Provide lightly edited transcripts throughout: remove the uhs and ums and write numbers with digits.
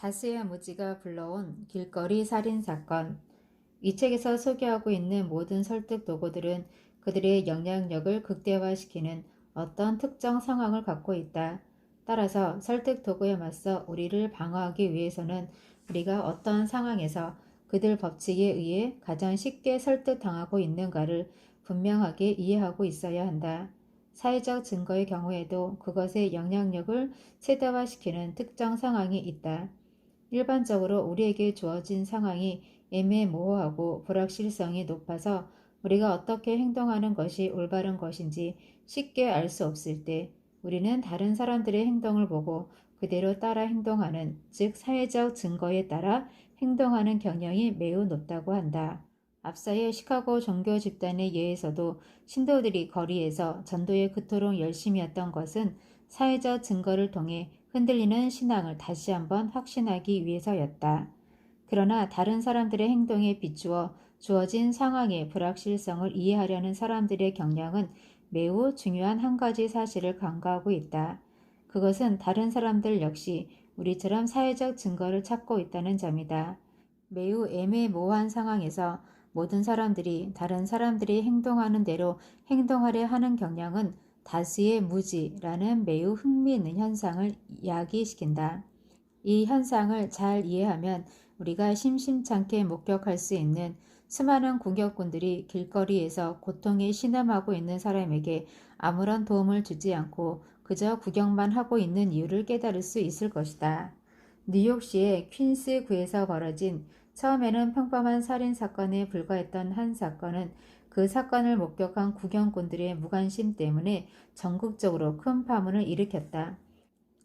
다스의 무지가 불러온 길거리 살인사건. 이 책에서 소개하고 있는 모든 설득 도구들은 그들의 영향력을 극대화시키는 어떤 특정 상황을 갖고 있다. 따라서 설득 도구에 맞서 우리를 방어하기 위해서는 우리가 어떤 상황에서 그들 법칙에 의해 가장 쉽게 설득당하고 있는가를 분명하게 이해하고 있어야 한다. 사회적 증거의 경우에도 그것의 영향력을 최대화시키는 특정 상황이 있다. 일반적으로 우리에게 주어진 상황이 애매모호하고 불확실성이 높아서 우리가 어떻게 행동하는 것이 올바른 것인지 쉽게 알 수 없을 때 우리는 다른 사람들의 행동을 보고 그대로 따라 행동하는, 즉 사회적 증거에 따라 행동하는 경향이 매우 높다고 한다. 앞서의 시카고 종교 집단의 예에서도 신도들이 거리에서 전도에 그토록 열심히 했던 것은 사회적 증거를 통해 흔들리는 신앙을 다시 한번 확신하기 위해서였다. 그러나 다른 사람들의 행동에 비추어 주어진 상황의 불확실성을 이해하려는 사람들의 경향은 매우 중요한 한 가지 사실을 간과하고 있다. 그것은 다른 사람들 역시 우리처럼 사회적 증거를 찾고 있다는 점이다. 매우 애매모호한 상황에서 모든 사람들이 다른 사람들이 행동하는 대로 행동하려 하는 경향은 다수의 무지라는 매우 흥미있는 현상을 야기시킨다. 이 현상을 잘 이해하면 우리가 심심찮게 목격할 수 있는 수많은 공격꾼들이 길거리에서 고통에 신음하고 있는 사람에게 아무런 도움을 주지 않고 그저 구경만 하고 있는 이유를 깨달을 수 있을 것이다. 뉴욕시의 퀸스구에서 벌어진 처음에는 평범한 살인사건에 불과했던 한 사건은 그 사건을 목격한 구경꾼들의 무관심 때문에 전국적으로 큰 파문을 일으켰다.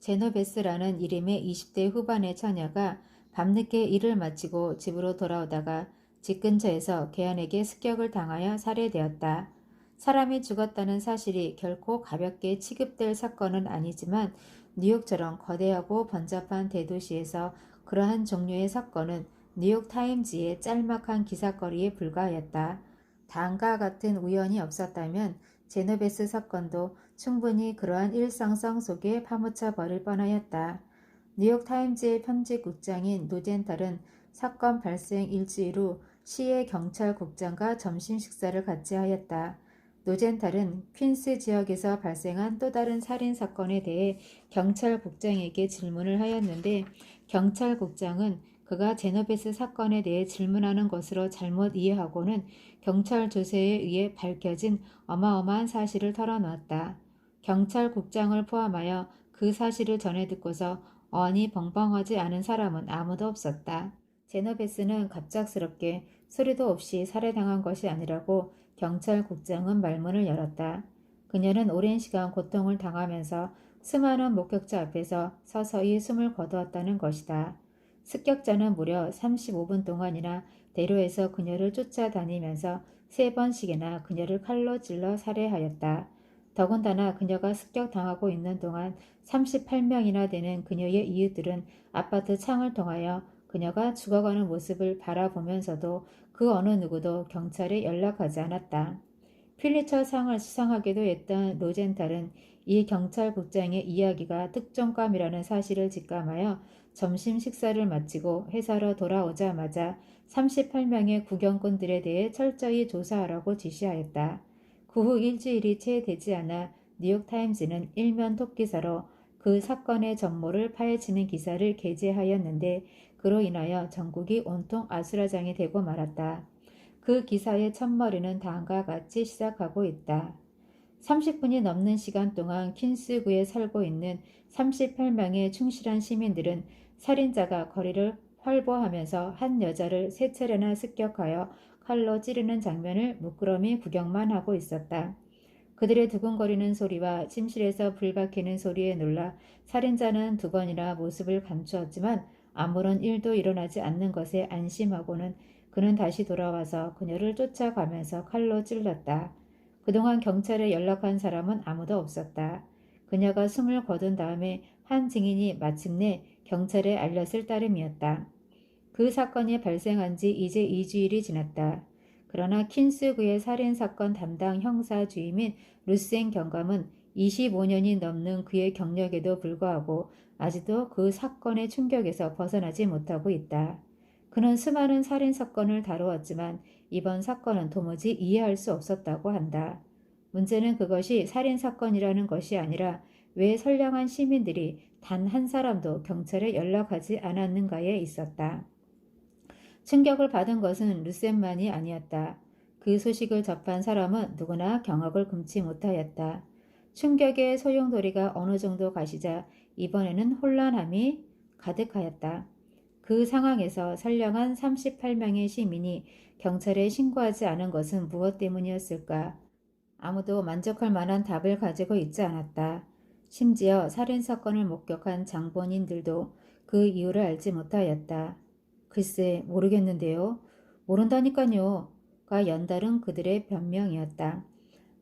제노베스라는 이름의 20대 후반의 처녀가 밤늦게 일을 마치고 집으로 돌아오다가 집 근처에서 개안에게 습격을 당하여 살해되었다. 사람이 죽었다는 사실이 결코 가볍게 취급될 사건은 아니지만 뉴욕처럼 거대하고 번잡한 대도시에서 그러한 종류의 사건은 뉴욕타임즈의 짤막한 기사거리에 불과하였다. 다음과 같은 우연이 없었다면 제노베스 사건도 충분히 그러한 일상성 속에 파묻혀 버릴 뻔하였다. 뉴욕타임즈의 편집국장인 노젠탈은 사건 발생 일주일 후 시의 경찰국장과 점심 식사를 같이 하였다. 노젠탈은 퀸스 지역에서 발생한 또 다른 살인사건에 대해 경찰국장에게 질문을 하였는데 경찰국장은 그가 제노베스 사건에 대해 질문하는 것으로 잘못 이해하고는 경찰 조사에 의해 밝혀진 어마어마한 사실을 털어놓았다. 경찰국장을 포함하여 그 사실을 전해 듣고서 어안이 벙벙하지 않은 사람은 아무도 없었다. 제노베스는 갑작스럽게 소리도 없이 살해당한 것이 아니라고 경찰국장은 말문을 열었다. 그녀는 오랜 시간 고통을 당하면서 수많은 목격자 앞에서 서서히 숨을 거두었다는 것이다. 습격자는 무려 35분 동안이나 대로에서 그녀를 쫓아다니면서 3번씩이나 그녀를 칼로 찔러 살해하였다. 더군다나 그녀가 습격당하고 있는 동안 38명이나 되는 그녀의 이웃들은 아파트 창을 통하여 그녀가 죽어가는 모습을 바라보면서도 그 어느 누구도 경찰에 연락하지 않았다. 필리처 상을 수상하기도 했던 로젠탈은 이 경찰국장의 이야기가 특종감이라는 사실을 직감하여 점심 식사를 마치고 회사로 돌아오자마자 38명의 구경꾼들에 대해 철저히 조사하라고 지시하였다. 그 후 일주일이 채 되지 않아 뉴욕타임즈는 일면 톱기사로 그 사건의 전모를 파헤치는 기사를 게재하였는데 그로 인하여 전국이 온통 아수라장이 되고 말았다. 그 기사의 첫머리는 다음과 같이 시작하고 있다. 30분이 넘는 시간 동안 퀸스구에 살고 있는 38명의 충실한 시민들은 살인자가 거리를 활보하면서 한 여자를 3차례나 습격하여 칼로 찌르는 장면을 물끄러미 구경만 하고 있었다. 그들의 두근거리는 소리와 침실에서 불 박히는 소리에 놀라 살인자는 2번이나 모습을 감추었지만 아무런 일도 일어나지 않는 것에 안심하고는 그는 다시 돌아와서 그녀를 쫓아가면서 칼로 찔렀다. 그동안 경찰에 연락한 사람은 아무도 없었다. 그녀가 숨을 거둔 다음에 한 증인이 마침내 경찰에 알렸을 따름이었다. 그 사건이 발생한 지 이제 2주일이 지났다. 그러나 킨스구의 살인사건 담당 형사 주임인 루센 경감은 25년이 넘는 그의 경력에도 불구하고 아직도 그 사건의 충격에서 벗어나지 못하고 있다. 그는 수많은 살인 사건을 다루었지만 이번 사건은 도무지 이해할 수 없었다고 한다. 문제는 그것이 살인 사건이라는 것이 아니라 왜 선량한 시민들이 단 한 사람도 경찰에 연락하지 않았는가에 있었다. 충격을 받은 것은 루센만이 아니었다. 그 소식을 접한 사람은 누구나 경악을 금치 못하였다. 충격의 소용돌이가 어느 정도 가시자 이번에는 혼란함이 가득하였다. 그 상황에서 선량한 38명의 시민이 경찰에 신고하지 않은 것은 무엇 때문이었을까? 아무도 만족할 만한 답을 가지고 있지 않았다. 심지어 살인사건을 목격한 장본인들도 그 이유를 알지 못하였다. 글쎄 모르겠는데요. 모른다니까요. 가 연달은 그들의 변명이었다.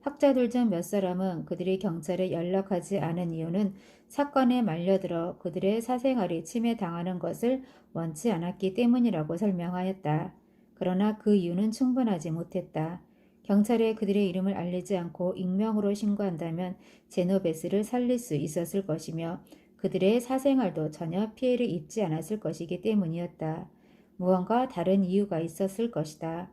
학자들 중 몇 사람은 그들이 경찰에 연락하지 않은 이유는 사건에 말려들어 그들의 사생활이 침해당하는 것을 원치 않았기 때문이라고 설명하였다. 그러나 그 이유는 충분하지 못했다. 경찰에 그들의 이름을 알리지 않고 익명으로 신고한다면 제노베스를 살릴 수 있었을 것이며 그들의 사생활도 전혀 피해를 입지 않았을 것이기 때문이었다. 무언가 다른 이유가 있었을 것이다.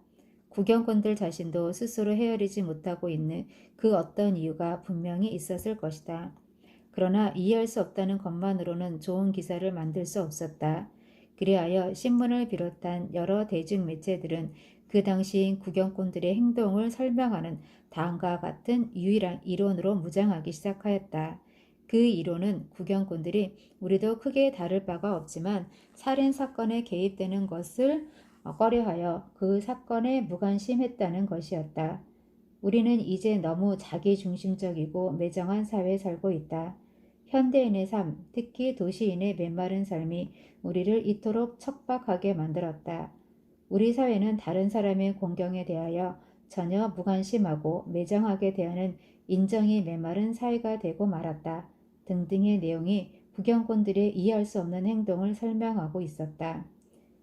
구경꾼들 자신도 스스로 헤아리지 못하고 있는 그 어떤 이유가 분명히 있었을 것이다. 그러나 이해할 수 없다는 것만으로는 좋은 기사를 만들 수 없었다. 그리하여 신문을 비롯한 여러 대중매체들은 그 당시 구경꾼들의 행동을 설명하는 다음과 같은 유일한 이론으로 무장하기 시작하였다. 그 이론은 구경꾼들이 우리도 크게 다를 바가 없지만 살인사건에 개입되는 것을 꺼려하여 그 사건에 무관심했다는 것이었다. 우리는 이제 너무 자기중심적이고 매정한 사회에 살고 있다. 현대인의 삶, 특히 도시인의 메마른 삶이 우리를 이토록 척박하게 만들었다. 우리 사회는 다른 사람의 공경에 대하여 전혀 무관심하고 매정하게 대하는 인정이 메마른 사회가 되고 말았다. 등등의 내용이 구경꾼들의 이해할 수 없는 행동을 설명하고 있었다.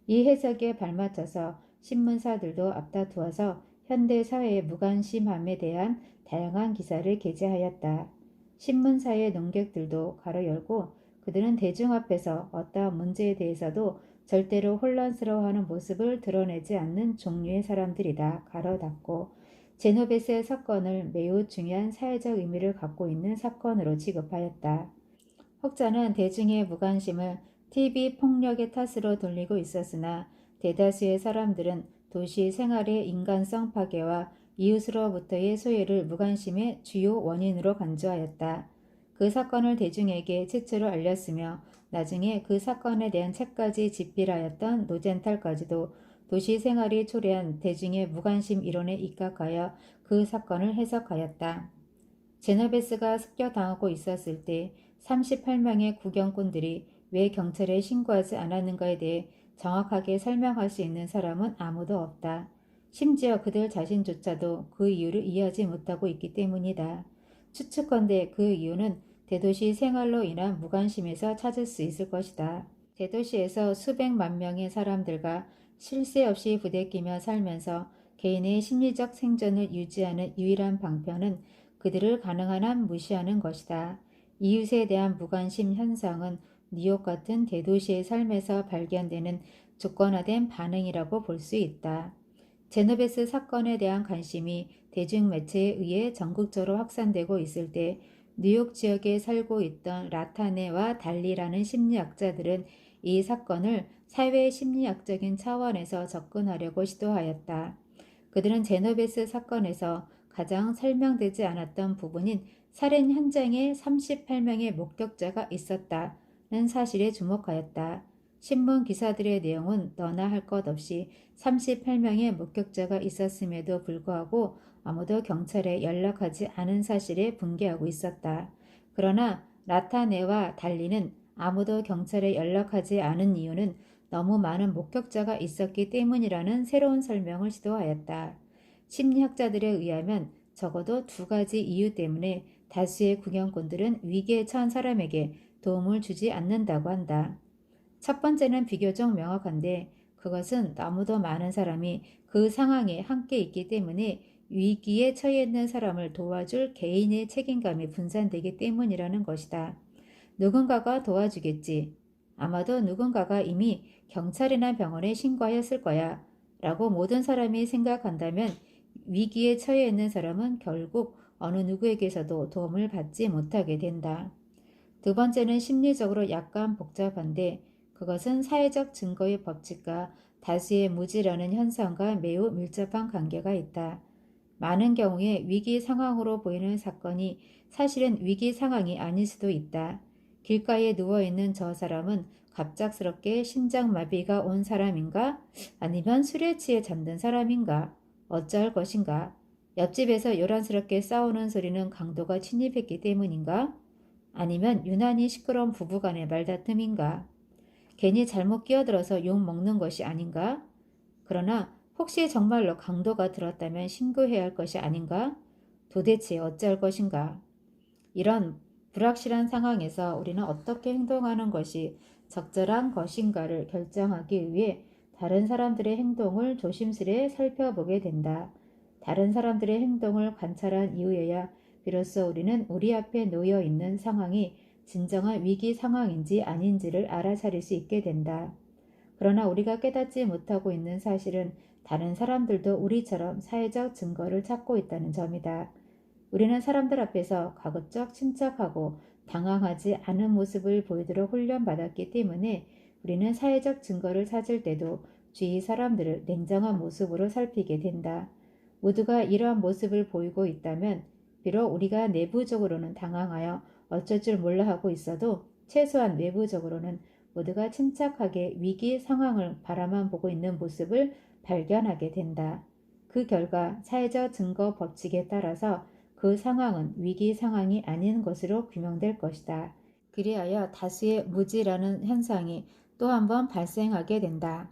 이 해석에 발맞춰서 신문사들도 앞다투어서 현대 사회의 무관심함에 대한 다양한 기사를 게재하였다. 신문사의 농객들도 가로 열고 그들은 대중 앞에서 어떠한 문제에 대해서도 절대로 혼란스러워하는 모습을 드러내지 않는 종류의 사람들이다. 가로 닫고 제노베스의 사건을 매우 중요한 사회적 의미를 갖고 있는 사건으로 취급하였다. 혹자는 대중의 무관심을 TV 폭력의 탓으로 돌리고 있었으나 대다수의 사람들은 도시 생활의 인간성 파괴와 이웃으로부터의 소외를 무관심의 주요 원인으로 간주하였다. 그 사건을 대중에게 최초로 알렸으며 나중에 그 사건에 대한 책까지 집필하였던 노젠탈까지도 도시 생활이 초래한 대중의 무관심 이론에 입각하여 그 사건을 해석하였다. 제노베스가 습격당하고 있었을 때 38명의 구경꾼들이 왜 경찰에 신고하지 않았는가에 대해 정확하게 설명할 수 있는 사람은 아무도 없다. 심지어 그들 자신조차도 그 이유를 이해하지 못하고 있기 때문이다. 추측컨대 그 이유는 대도시 생활로 인한 무관심에서 찾을 수 있을 것이다. 대도시에서 수백만 명의 사람들과 쉴 새 없이 부대끼며 살면서 개인의 심리적 생존을 유지하는 유일한 방편은 그들을 가능한 한 무시하는 것이다. 이웃에 대한 무관심 현상은 뉴욕 같은 대도시의 삶에서 발견되는 주권화된 반응이라고 볼 수 있다. 제노베스 사건에 대한 관심이 대중매체에 의해 전국적으로 확산되고 있을 때 뉴욕 지역에 살고 있던 라타네와 달리라는 심리학자들은 이 사건을 사회 심리학적인 차원에서 접근하려고 시도하였다. 그들은 제노베스 사건에서 가장 설명되지 않았던 부분인 살인 현장에 38명의 목격자가 있었다는 사실에 주목하였다. 신문 기사들의 내용은 너나 할 것 없이 38명의 목격자가 있었음에도 불구하고 아무도 경찰에 연락하지 않은 사실에 분개하고 있었다. 그러나 라타네와 달리는 아무도 경찰에 연락하지 않은 이유는 너무 많은 목격자가 있었기 때문이라는 새로운 설명을 시도하였다. 심리학자들에 의하면 적어도 두 가지 이유 때문에 다수의 구경꾼들은 위기에 처한 사람에게 도움을 주지 않는다고 한다. 첫 번째는 비교적 명확한데 그것은 너무도 많은 사람이 그 상황에 함께 있기 때문에 위기에 처해 있는 사람을 도와줄 개인의 책임감이 분산되기 때문이라는 것이다. 누군가가 도와주겠지. 아마도 누군가가 이미 경찰이나 병원에 신고하였을 거야. 라고 모든 사람이 생각한다면 위기에 처해 있는 사람은 결국 어느 누구에게서도 도움을 받지 못하게 된다. 두 번째는 심리적으로 약간 복잡한데 그것은 사회적 증거의 법칙과 다수의 무지라는 현상과 매우 밀접한 관계가 있다. 많은 경우에 위기 상황으로 보이는 사건이 사실은 위기 상황이 아닐 수도 있다. 길가에 누워있는 저 사람은 갑작스럽게 심장마비가 온 사람인가? 아니면 술에 취해 잠든 사람인가? 어찌할 것인가? 옆집에서 요란스럽게 싸우는 소리는 강도가 침입했기 때문인가? 아니면 유난히 시끄러운 부부간의 말다툼인가? 괜히 잘못 끼어들어서 욕 먹는 것이 아닌가? 그러나 혹시 정말로 강도가 들었다면 신고해야 할 것이 아닌가? 도대체 어찌할 것인가? 이런 불확실한 상황에서 우리는 어떻게 행동하는 것이 적절한 것인가를 결정하기 위해 다른 사람들의 행동을 조심스레 살펴보게 된다. 다른 사람들의 행동을 관찰한 이후에야 비로소 우리는 우리 앞에 놓여 있는 상황이 진정한 위기 상황인지 아닌지를 알아차릴 수 있게 된다. 그러나 우리가 깨닫지 못하고 있는 사실은 다른 사람들도 우리처럼 사회적 증거를 찾고 있다는 점이다. 우리는 사람들 앞에서 가급적 침착하고 당황하지 않은 모습을 보이도록 훈련받았기 때문에 우리는 사회적 증거를 찾을 때도 주위 사람들을 냉정한 모습으로 살피게 된다. 모두가 이러한 모습을 보이고 있다면 비록 우리가 내부적으로는 당황하여 어쩔 줄 몰라 하고 있어도 최소한 외부적으로는 모두가 침착하게 위기 상황을 바라만 보고 있는 모습을 발견하게 된다. 그 결과 사회적 증거 법칙에 따라서 그 상황은 위기 상황이 아닌 것으로 규명될 것이다. 그리하여 다수의 무지라는 현상이 또 한 번 발생하게 된다.